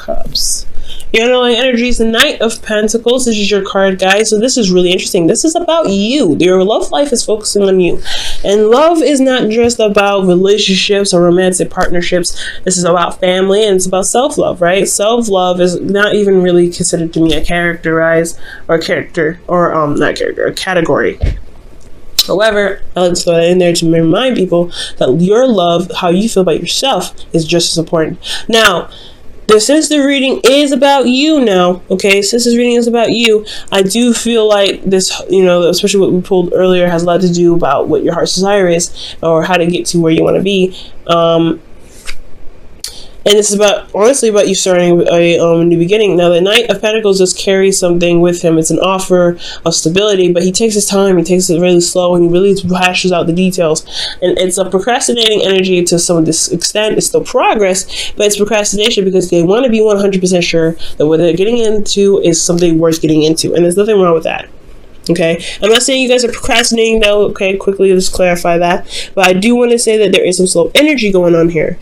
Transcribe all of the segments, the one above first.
Cups. Your underlying energy is the Knight of Pentacles. This is your card, guys. So this is really interesting. This is about you. Your love life is focusing on you. And love is not just about relationships or romantic partnerships. This is about family, and it's about self-love, right? Self-love is not even really considered to be a category. However, I'll throw that in there to remind people that your love, how you feel about yourself, is just as important. Now, since the reading is about you now, okay, since this reading is about you, I do feel like this, especially what we pulled earlier, has a lot to do about what your heart's desire is, or how to get to where you want to be. And this is honestly about you starting a new beginning. Now, the Knight of Pentacles does carry something with him. It's an offer of stability, but he takes his time. He takes it really slow, and he really hashes out the details. And it's a procrastinating energy to some of this extent. It's still progress, but it's procrastination because they want to be 100% sure that what they're getting into is something worth getting into. And there's nothing wrong with that. Okay, I'm not saying you guys are procrastinating though. Okay, quickly, let's clarify that. But I do want to say that there is some slow energy going on here.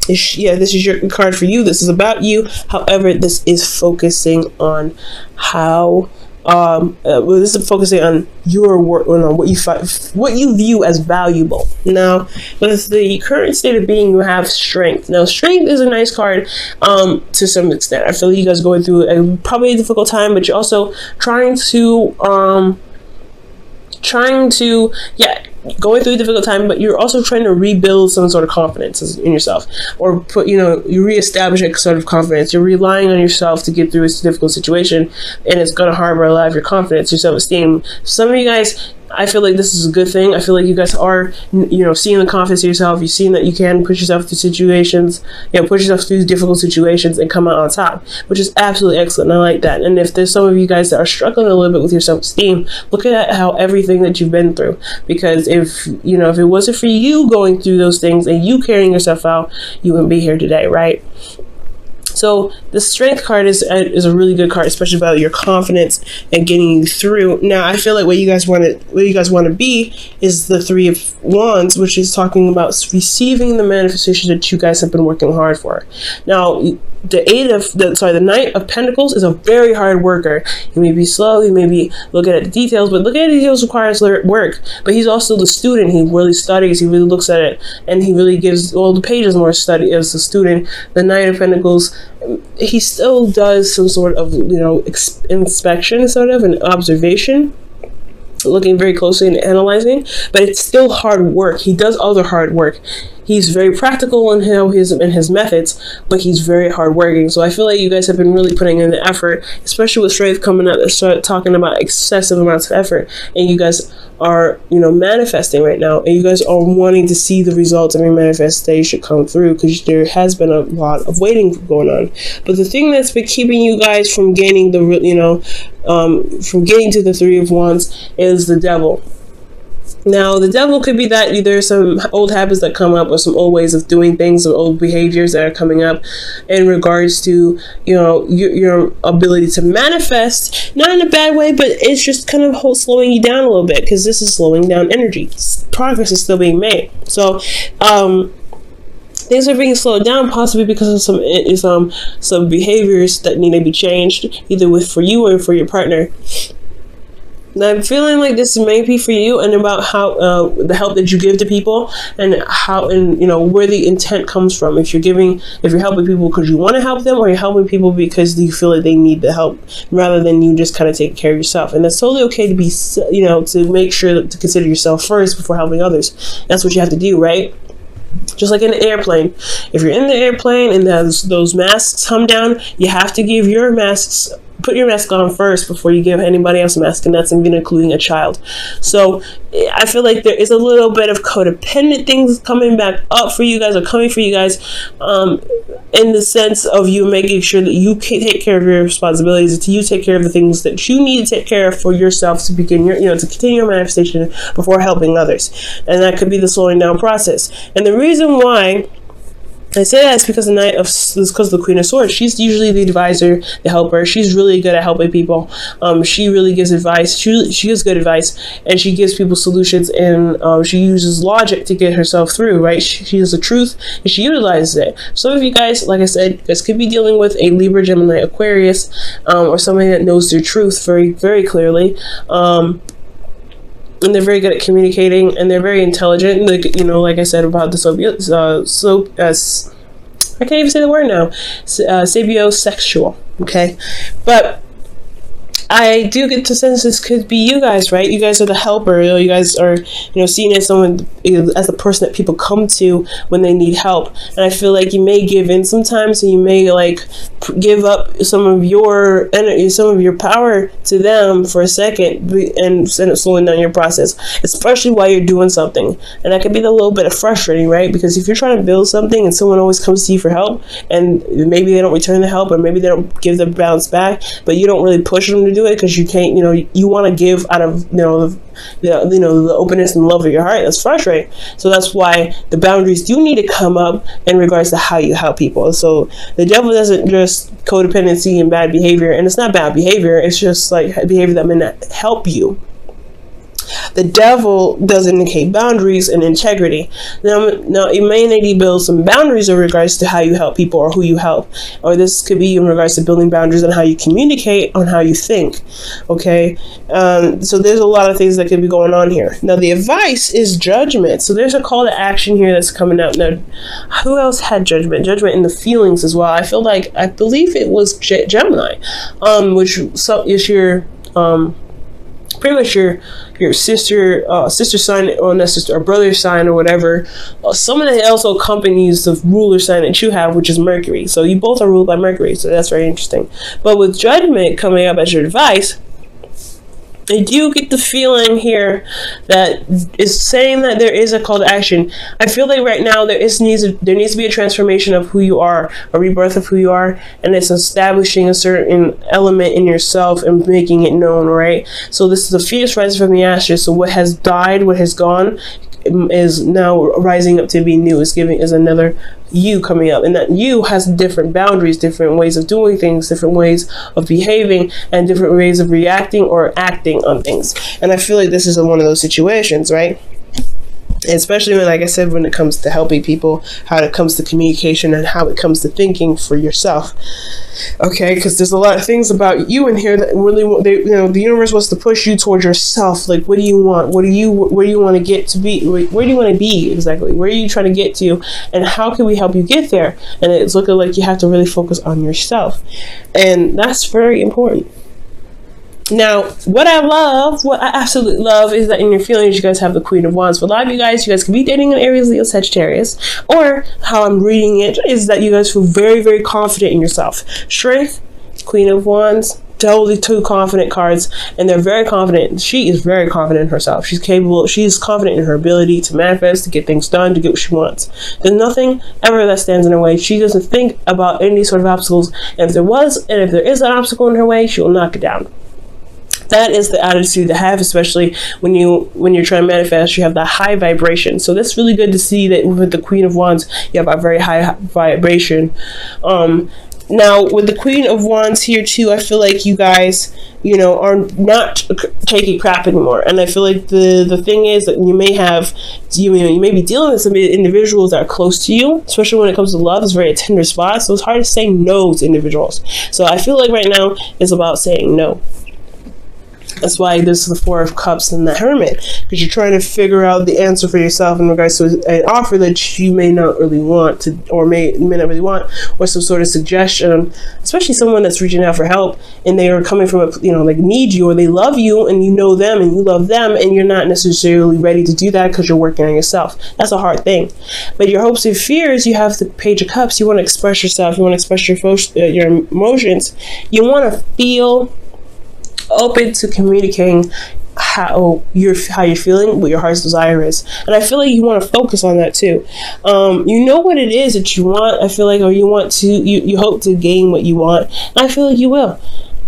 This is your card for you. This is about you. However, this is focusing on how this is focusing on your work, on what you view as valuable. Now, with the current state of being, you have strength. Now, strength is a nice card to some extent. I feel like you guys are going through probably a difficult time, but you're also going through a difficult time, but you're also trying to rebuild some sort of confidence in yourself, or you reestablish a sort of confidence. You're relying on yourself to get through this difficult situation, and it's going to harbor a lot of your confidence, your self-esteem. Some of you guys, I feel like this is a good thing. I feel like you guys are, seeing the confidence in yourself. You're seeing that you can push yourself through situations, push yourself through difficult situations and come out on top, which is absolutely excellent. And I like that. And if there's some of you guys that are struggling a little bit with your self-esteem, look at how everything that you've been through. Because if it wasn't for you going through those things and you carrying yourself out, you wouldn't be here today, right? So the strength card is a really good card, especially about your confidence and getting you through. Now, I feel like what you guys want to be is the Three of Wands, which is talking about receiving the manifestation that you guys have been working hard for. Now, the Knight of Pentacles is a very hard worker. He may be slow, he may be looking at the details, but looking at the details requires work. But he's also the student. He really studies, he really looks at it, and he really gives all the pages more study as a student. The Knight of Pentacles, he still does some sort of inspection, sort of an observation, looking very closely and analyzing, but it's still hard work. He does other hard work. He's very practical in his methods, but he's very hardworking. So I feel like you guys have been really putting in the effort, especially with strength coming up. They start talking about excessive amounts of effort, and you guys are manifesting right now, and you guys are wanting to see the results of your manifestation come through, because there has been a lot of waiting going on. But the thing that's been keeping you guys from gaining from getting to the Three of Wands is the Devil. Now, the Devil could be that there's some old habits that come up, or some old ways of doing things, or old behaviors that are coming up in regards to, your ability to manifest, not in a bad way, but it's just kind of slowing you down a little bit, because this is slowing down energy. Progress is still being made. So, things are being slowed down, possibly because of some behaviors that need to be changed, either for you or for your partner. Now, I'm feeling like this may be for you, and about how the help that you give to people, and where the intent comes from. If you're helping people because you want to help them, or you're helping people because you feel like they need the help, rather than you just kind of taking care of yourself. And that's totally okay to be, to make sure to consider yourself first before helping others. That's what you have to do, right? Just like in an airplane. If you're in the airplane and those masks come down, you have to give your masks. Put your mask on first before you give anybody else a mask, and that's even including a child. So I feel like there is a little bit of codependent things coming back up for you guys, or coming for you guys, in the sense of you making sure that you can take care of your responsibilities, that you take care of the things that you need to take care of for yourself to begin to continue your manifestation before helping others. And that could be the slowing down process. And the reason why I say that it's because because of the Queen of Swords. She's usually the advisor, the helper. She's really good at helping people. She really gives advice. She gives good advice, and she gives people solutions, and she uses logic to get herself through, right? She has the truth, and she utilizes it. Some of you guys, like I said, you guys could be dealing with a Libra, Gemini, Aquarius, or somebody that knows their truth very, very clearly. And they're very good at communicating, and they're very intelligent. Like, you know, like I said about the I can't even say the word now. Sapiosexual. Okay, but I do get the sense this could be you guys, right? You guys are the helper. You guys are, seen as someone, as the person that people come to when they need help. And I feel like you may give in sometimes, and you may give up some of your energy, some of your power to them for a second, and end up slowing down your process, especially while you're doing something. And that could be a little bit of frustrating, right? Because if you're trying to build something and someone always comes to you for help, and maybe they don't return the help, or maybe they don't give the bounce back, but you don't really push them to do it because you can't, you want to give out of, the openness and love of your heart. That's frustrating. So that's why the boundaries do need to come up in regards to how you help people. So the devil doesn't just codependency and bad behavior, and it's not bad behavior, it's just like behavior that may not help you. The devil does indicate boundaries and integrity. Now you may need to build some boundaries in regards to how you help people or who you help. Or this could be in regards to building boundaries on how you communicate, on how you think. Okay? So there's a lot of things that could be going on here. Now the advice is judgment. So there's a call to action here that's coming out. Now, who else had judgment? Judgment in the feelings as well. I believe it was Gemini, which is your... pretty much your sister sign, or not sister, or brother sign, or whatever. Someone that also accompanies the ruler sign that you have, which is Mercury. So you both are ruled by Mercury, so that's very interesting. But with judgment coming up as your advice, I do get the feeling here that it's saying that there is a call to action. I feel like right now there needs to be a transformation of who you are, a rebirth of who you are, and it's establishing a certain element in yourself and making it known, right? So this is a fierce rising from the ashes. So what has died, what has gone, is now rising up to be new. Is another you coming up, and that you has different boundaries, different ways of doing things, different ways of behaving, and different ways of reacting or acting on things. And I feel like this is one of those situations, right? Especially when, like I said, when it comes to helping people, how it comes to communication, and how it comes to thinking for yourself. Okay, because there's a lot of things about you in here that really, the universe wants to push you towards yourself. Like, what do you want? Where do you want to get to be? Where do you want to be exactly? Where are you trying to get to? And how can we help you get there? And it's looking like you have to really focus on yourself, and that's very important. Now, what I absolutely love is that in your feelings, you guys have the Queen of Wands. For a lot of you guys could be dating an Aries, Leo, Sagittarius, or how I'm reading it is that you guys feel very, very confident in yourself. Strength, Queen of Wands, totally two confident cards, and they're very confident. She is very confident in herself. She's capable. She's confident in her ability to manifest, to get things done, to get what she wants. There's nothing ever that stands in her way. She doesn't think about any sort of obstacles. And if there is an obstacle in her way, she will knock it down. That is the attitude to have, especially when you're trying to manifest. You have that high vibration. So that's really good to see that with the Queen of Wands, you have a very high vibration. Now with the Queen of Wands here too, I feel like you guys, are not taking crap anymore. And I feel like the thing is that you may be dealing with some individuals that are close to you, especially when it comes to love. It's very a tender spot. So it's hard to say no to individuals. So I feel like right now it's about saying no. That's why this is the Four of Cups and the Hermit, because you're trying to figure out the answer for yourself in regards to an offer that you may not really want to, or may not really want, or some sort of suggestion, especially someone that's reaching out for help and they are coming from need you, or they love you and you know them and you love them, and you're not necessarily ready to do that because you're working on yourself. That's a hard thing. But your hopes and fears, you have the Page of Cups. You want to express yourself. You want to express your emotions. You want to feel open to communicating how you're feeling, what your heart's desire is. And I feel like you want to focus on that too. You know what it is that you want, I feel like, or you hope to gain what you want. And I feel like you will.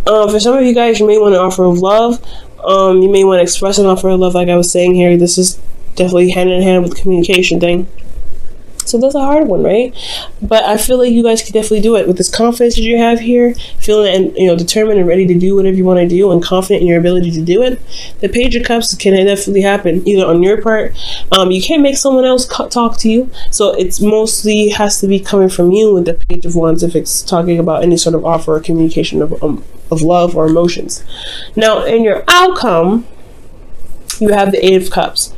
For some of you guys, you may want an offer of love. You may want to express an offer of love, like I was saying here. This is definitely hand in hand with the communication thing. So that's a hard one, right? But I feel like you guys can definitely do it with this confidence that you have here, feeling and determined and ready to do whatever you want to do, and confident in your ability to do it. The Page of Cups can definitely happen either on your part. You can't make someone else talk to you, so it's mostly has to be coming from you with the Page of Wands if it's talking about any sort of offer or communication of love or emotions. Now, in your outcome, you have the Eight of Cups.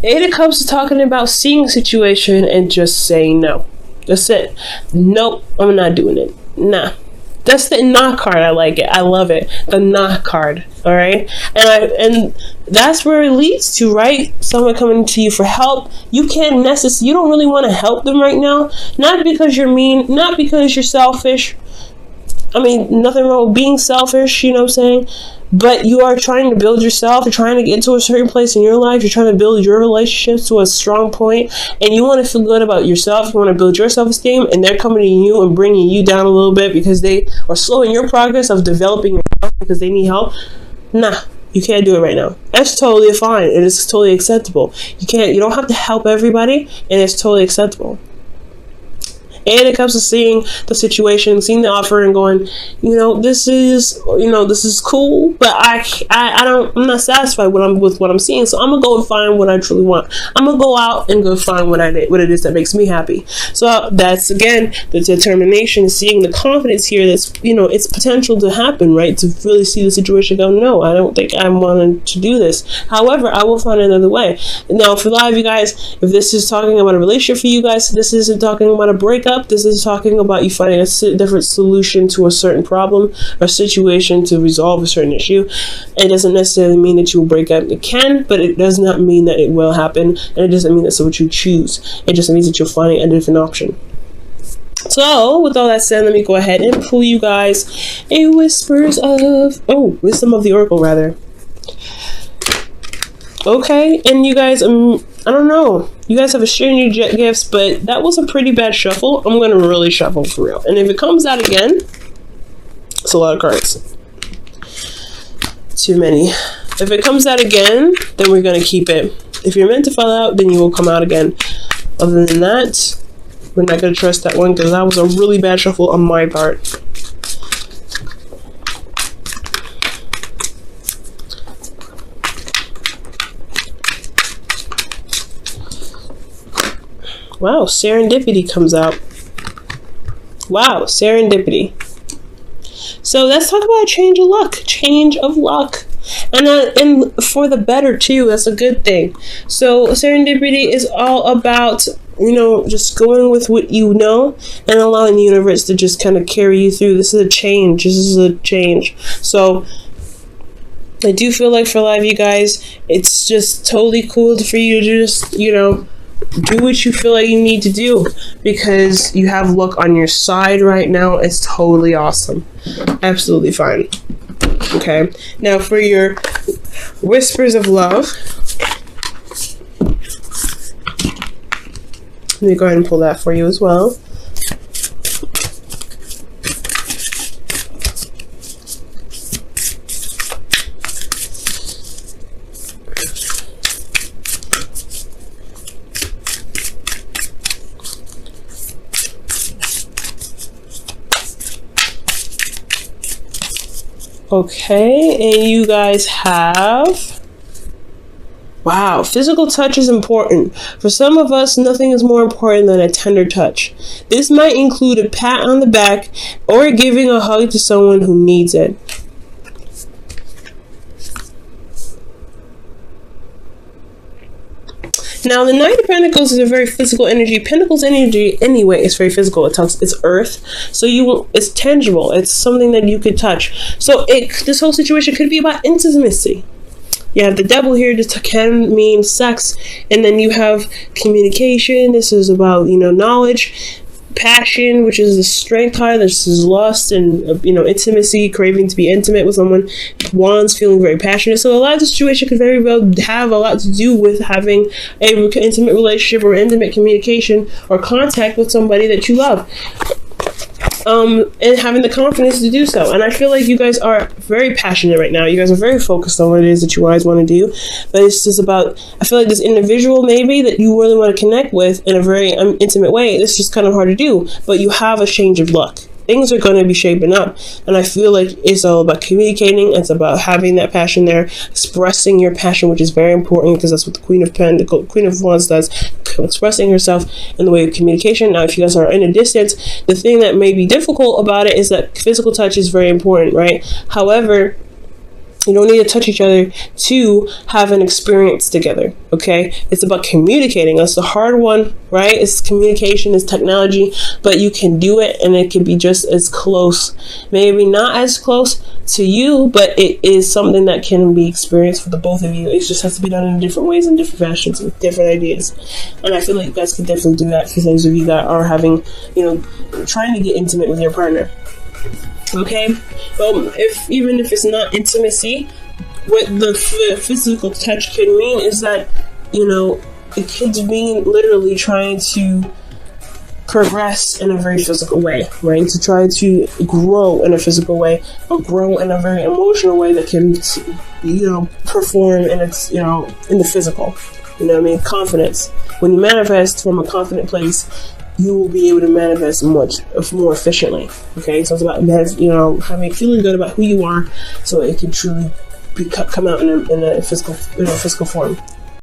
The Eight of Cups is talking about seeing a situation and just saying no. That's it. Nope, I'm not doing it. Nah. That's the not card. I like it. I love it. The not card. All right. And that's where it leads to, right? Someone coming to you for help. You don't really want to help them right now. Not because you're mean, not because you're selfish. I mean, nothing wrong with being selfish, you know what I'm saying? But you are trying to build yourself. You're trying to get to a certain place in your life. You're trying to build your relationships to a strong point. And you want to feel good about yourself. You want to build your self-esteem. And they're coming to you and bringing you down a little bit because they are slowing your progress of developing yourself because they need help. Nah. You can't do it right now. That's totally fine. It is totally acceptable. You don't have to help everybody. And it's totally acceptable. And it comes to seeing the situation, seeing the offer, and going, this is cool, but I'm not satisfied with what I'm seeing. So I'm gonna go and find what I truly want. I'm gonna go out and go find what it is that makes me happy. So that's again the determination, seeing the confidence here. That's it's potential to happen, right? To really see the situation, go, no, I don't think I'm wanting to do this. However, I will find another way. Now, for a lot of you guys, if this is talking about a relationship for you guys, this isn't talking about a breakup. This is talking about you finding a different solution to a certain problem or situation to resolve a certain issue. It doesn't necessarily mean that you will break up. It can, but it does not mean that it will happen. And it doesn't mean that's what you choose. It just means that you're finding a different option. So, with all that said, let me go ahead and pull you guys a wisdom of the Oracle, rather. Okay, and you guys, I don't know. You guys have a share in your gifts, but that was a pretty bad shuffle. I'm going to really shuffle for real. And if it comes out again, it's a lot of cards. Too many. If it comes out again, then we're going to keep it. If you're meant to fall out, then you will come out again. Other than that, we're not going to trust that one because that was a really bad shuffle on my part. Wow, serendipity comes out. Wow, serendipity. So let's talk about a change of luck. Change of luck. And for the better too. That's a good thing. So serendipity is all about, just going with what you know and allowing the universe to just kind of carry you through. This is a change. So I do feel like for a lot of you guys, it's just totally cool for you to just, do what you feel like you need to do because you have luck on your side right now. It's totally awesome. Absolutely fine. Okay. Now for your whispers of love, let me go ahead and pull that for you as well. Okay, and you guys have, wow, physical touch is important. For some of us, nothing is more important than a tender touch. This might include a pat on the back or giving a hug to someone who needs it. Now, the Knight of Pentacles is a very physical energy. Pentacles energy, anyway, is very physical. It's earth, so it's tangible. It's something that you could touch. So this whole situation could be about intimacy. You have the Devil here. This can mean sex, and then you have communication. This is about knowledge. Passion, which is the strength card. This is lust and intimacy, craving to be intimate with someone. Wands, feeling very passionate. So a lot of the situation could very well have a lot to do with having a intimate relationship or intimate communication or contact with somebody that you love. and having the confidence to do so. And I feel like you guys are very passionate right now. You guys are very focused on what it is that you guys want to do. But it's just about, I feel like this individual maybe that you really want to connect with in a very intimate way, it's just kind of hard to do. But you have a change of luck. Things are going to be shaping up, and I feel like it's all about communicating. It's about having that passion there, expressing your passion, which is very important because that's what the Queen of Wands does, expressing herself in the way of communication. Now, if you guys are in a distance, the thing that may be difficult about it is that physical touch is very important, right? However, you don't need to touch each other to have an experience together, okay? It's about communicating. That's the hard one, right? It's communication, it's technology, but you can do it, and it can be just as close. Maybe not as close to you, but it is something that can be experienced for the both of you. It just has to be done in different ways and different fashions with different ideas. And I feel like you guys can definitely do that for those of you that are having, trying to get intimate with your partner. Okay, well, even if it's not intimacy, what the physical touch can mean is that, it could mean literally trying to progress in a very physical way, right? To try to grow in a physical way, or grow in a very emotional way that can, perform in its, in the physical. Confidence. When you manifest from a confident place, you will be able to manifest much more efficiently. Okay, so it's about feeling good about who you are, so it can truly come out in a physical form.